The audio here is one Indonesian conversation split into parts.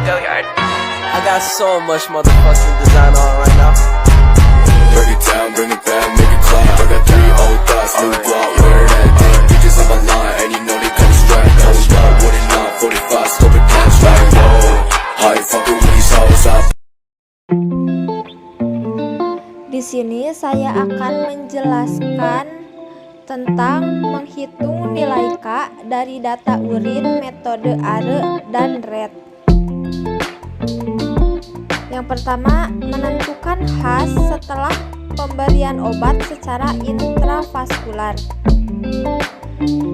I got so much motherfucking design on right now. Break it down, bring it back, make it clap. I got 3 old thoughts, new block, where that thing. Bitches on my line, and you know they come straight. Hold up, what it not, 45, scope it cash like, whoa. How you fucking with these hoes up? Di sini saya akan menjelaskan tentang menghitung nilai K dari data urin metode ARE dan RET. Yang pertama, menentukan H setelah pemberian obat secara intravaskular.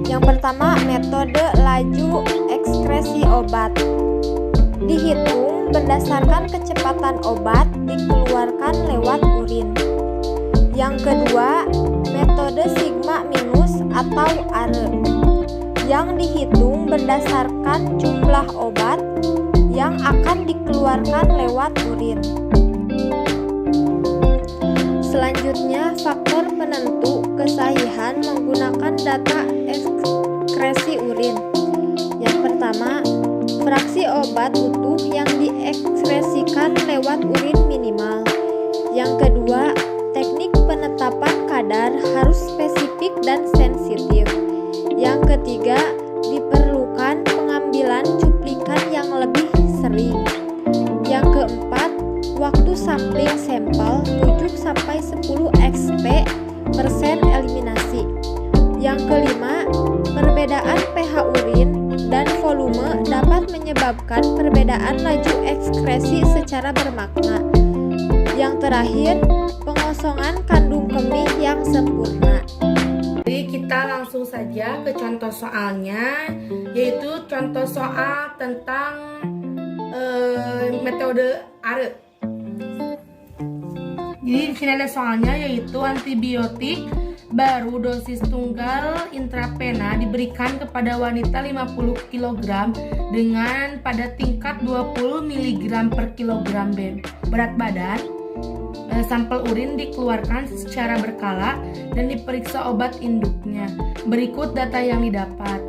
Yang pertama, metode laju ekskresi obat. Dihitung berdasarkan kecepatan obat dikeluarkan lewat urin. Yang kedua, metode sigma minus atau ARE, yang dihitung berdasarkan jumlah obat yang akan dikeluarkan lewat urin. Selanjutnya, faktor penentu kesahihan menggunakan data ekskresi urin. Yang pertama, fraksi obat utuh yang diekskresikan lewat urin minimal. Yang kedua, teknik penetapan kadar harus spesifik dan sensitif. Yang ketiga, diperlukan pengambilan cuplikan yang lebih sering. Yang keempat, waktu sampling sampel 7-10 XP persen eliminasi. Yang kelima, perbedaan pH urin dan volume dapat menyebabkan perbedaan laju ekskresi secara bermakna. Yang terakhir, pengosongan kandung kemih yang sempurna. Jadi kita langsung saja ke contoh soalnya, yaitu contoh soal tentang metode ARE. Jadi di sini ada soalnya, yaitu antibiotik baru dosis tunggal intravena diberikan kepada wanita 50 kg dengan pada tingkat 20 mg per kilogram berat badan. Sampel urin dikeluarkan secara berkala dan diperiksa obat induknya. Berikut data yang didapat.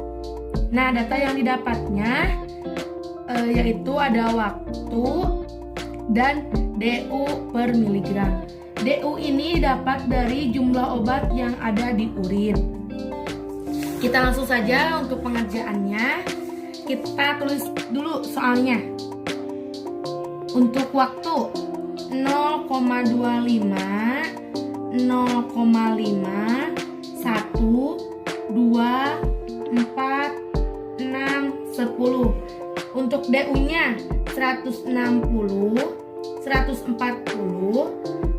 Nah, data yang didapatnya yaitu ada waktu dan DU per miligram. DU ini dapat dari jumlah obat yang ada di urin. Kita langsung saja untuk pengerjaannya. Kita tulis dulu soalnya. Untuk waktu 0,25 0,5 1 2 4 6 10. Untuk DU-nya 160 140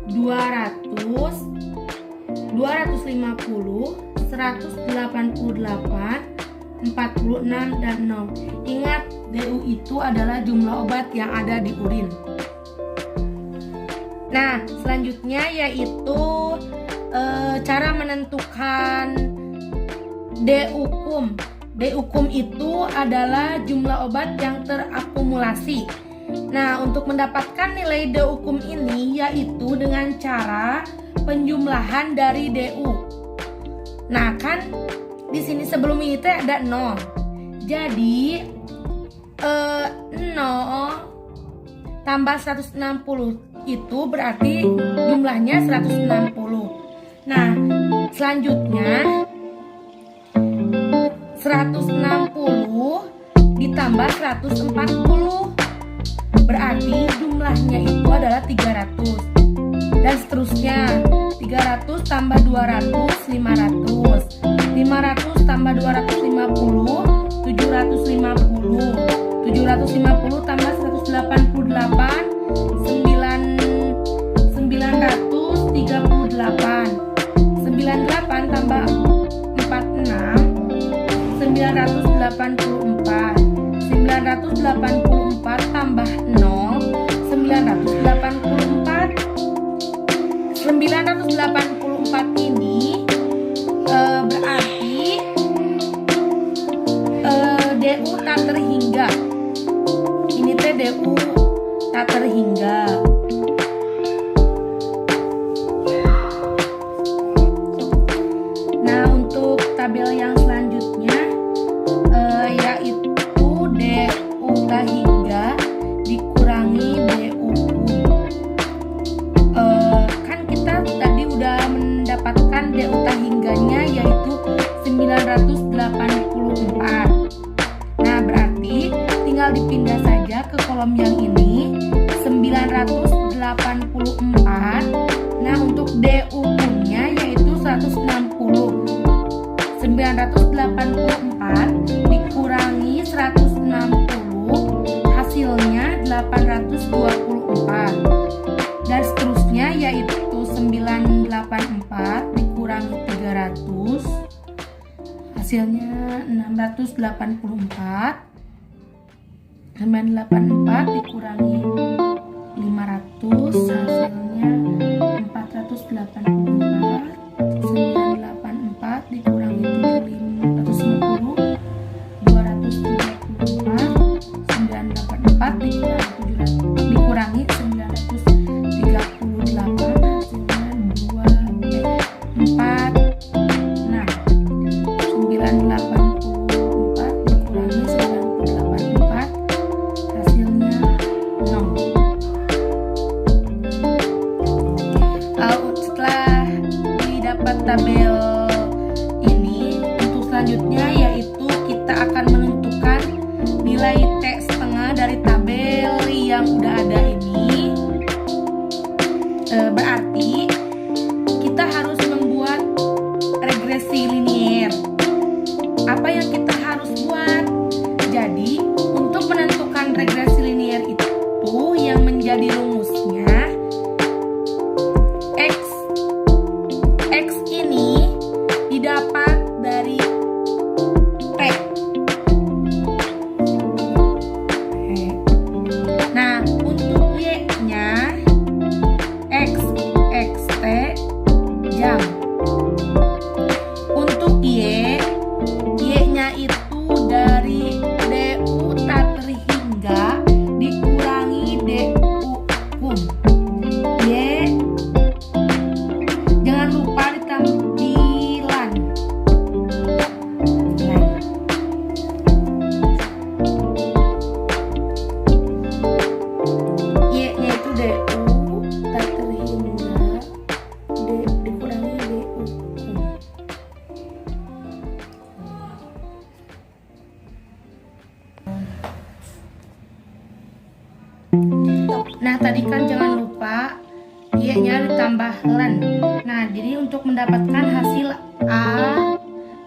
200 250 186 dan 0. Ingat, DU itu adalah jumlah obat yang ada di urin. Nah, selanjutnya yaitu cara menentukan D-ukum. D-ukum itu adalah jumlah obat yang terakumulasi. Nah, untuk mendapatkan nilai D-ukum ini yaitu dengan cara penjumlahan dari DU. Nah, kan di sini sebelum ini ada 0. Jadi 0 tambah 160 itu berarti jumlahnya 160. Nah, selanjutnya 160 ditambah 140 berarti jumlahnya itu adalah 300. Dan seterusnya 300 tambah 200 500. 500 tambah 250 750. 750 tambah 188 938. 98 tambah 46 984. 984 tambah 0 984. 984 ini berarti DU tak terhingga. Ini teh DU tak terhingga. Nah, untuk tabel yang selanjutnya yaitu DU tak hingga tinggal dipindah saja ke kolom yang ini 984. Nah, untuk DU-nya yaitu 160. 984 dikurangi 160 hasilnya 824. Dan seterusnya yaitu 984 dikurangi 300 hasilnya 684. 984 dikurangi 500 hasilnya 484. 984 dikurangi 750 234. 984 dikurangi 938 hasilnya 4. Nah, 984 dikurangi 984 hasilnya 0. Setelah didapat tabel ini, untuk selanjutnya yaitu kita akan menentukan nilai T setengah dari tabel yang udah ada ini. Berarti kita harus membuat regresi linier. Apa yang kita harus buat? Jadi, untuk menentukan regresi linier itu yang menjadi rumusnya X ini didapat dari T. Nah, untuk Y-nya XT jam. Untuk Y-nya itu dari DU tak terhingga dikurangi DU kum. Y jangan lupa ditampilan. Y-nya itu DU tak terhingga dikurangi DU kum. Nah, tadi kan jangan lupa Y-nya ditambah len. Nah, jadi untuk mendapatkan hasil A,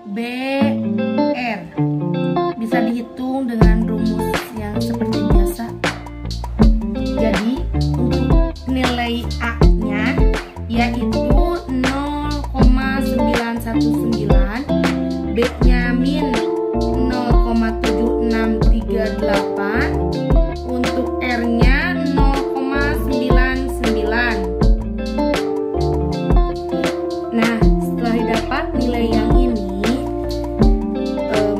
B, R bisa dihitung dengan rumus yang seperti biasa. Jadi, untuk nilai A-nya yaitu 0,919, B-nya min 0,7638, untuk R-nya 0,99. Nah, setelah didapat nilai yang ini,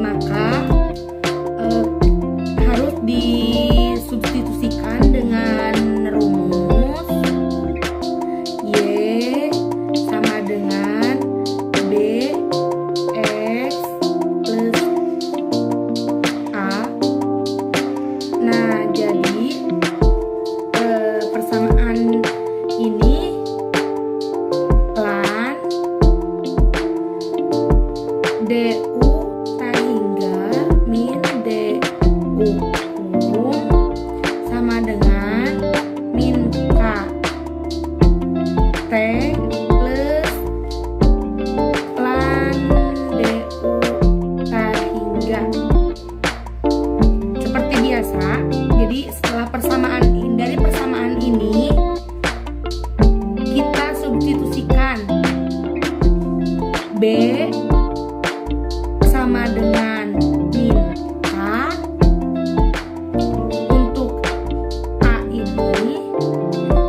maka harus disubstitusikan dengan rumus Y sama dengan BX plus A. Nah, jadi persamaan ini lan DU tahingga min DU kum sama dengan min K T plus lan DU tahingga. Seperti biasa, jadi setelah dari persamaan ini kita substitusikan B sama dengan min K, untuk A ini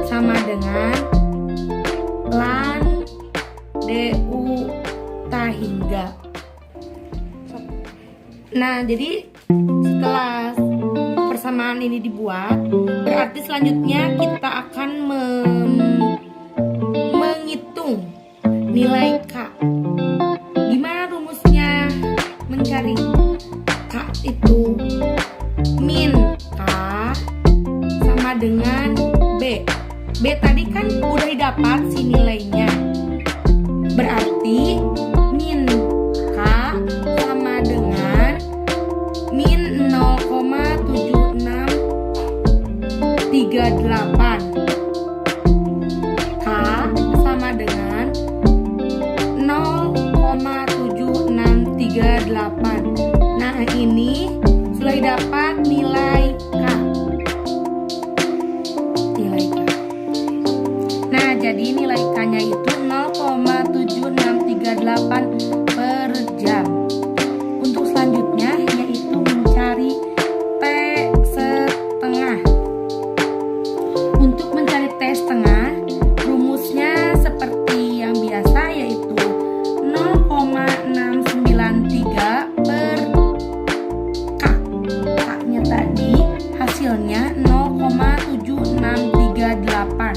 sama dengan lan DU tahingga. Nah, jadi setelah persamaan ini dibuat, berarti selanjutnya kita akan menghitung nilai K. Gimana rumusnya mencari K itu? Min K sama dengan B. B tadi kan udah didapat si nilainya. Berarti min K sama dengan min 0,7 K sama dengan 0,7638. Nah, ini sudah dapat nilai K. Nah, jadi nilai K-nya itu 0,7638 per jam. Untuk selanjutnya yaitu mencari T setengah. Untuk mencari T setengah, rumusnya seperti yang biasa yaitu 0,693 per K. K-nya tadi hasilnya 0,7638.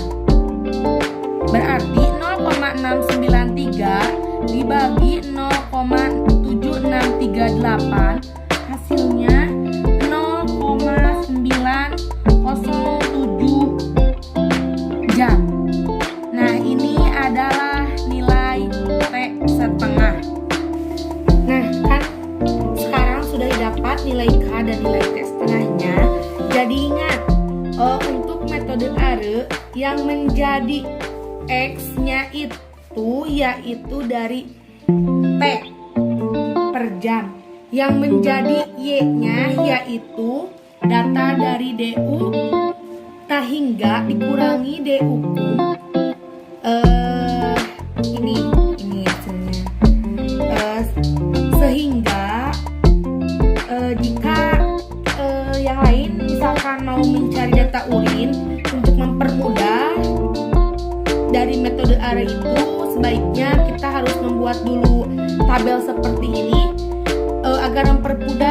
Berarti 0,693 dibagi 0,7638 hasilnya 0,907 jam. Nah, ini adalah nilai T setengah. Nah, kan sekarang sudah didapat nilai K dan nilai T setengahnya. Jadi ingat, untuk metode ARE yang menjadi X-nya itu yaitu dari T per jam. Yang menjadi Y-nya yaitu data dari DU hingga dikurangi DU ini hasilnya. Sehingga jika yang lain misalkan mau mencari data urin untuk mempermudah dari metode ARE itu, sebaiknya kita harus membuat dulu tabel seperti ini agar mempermudah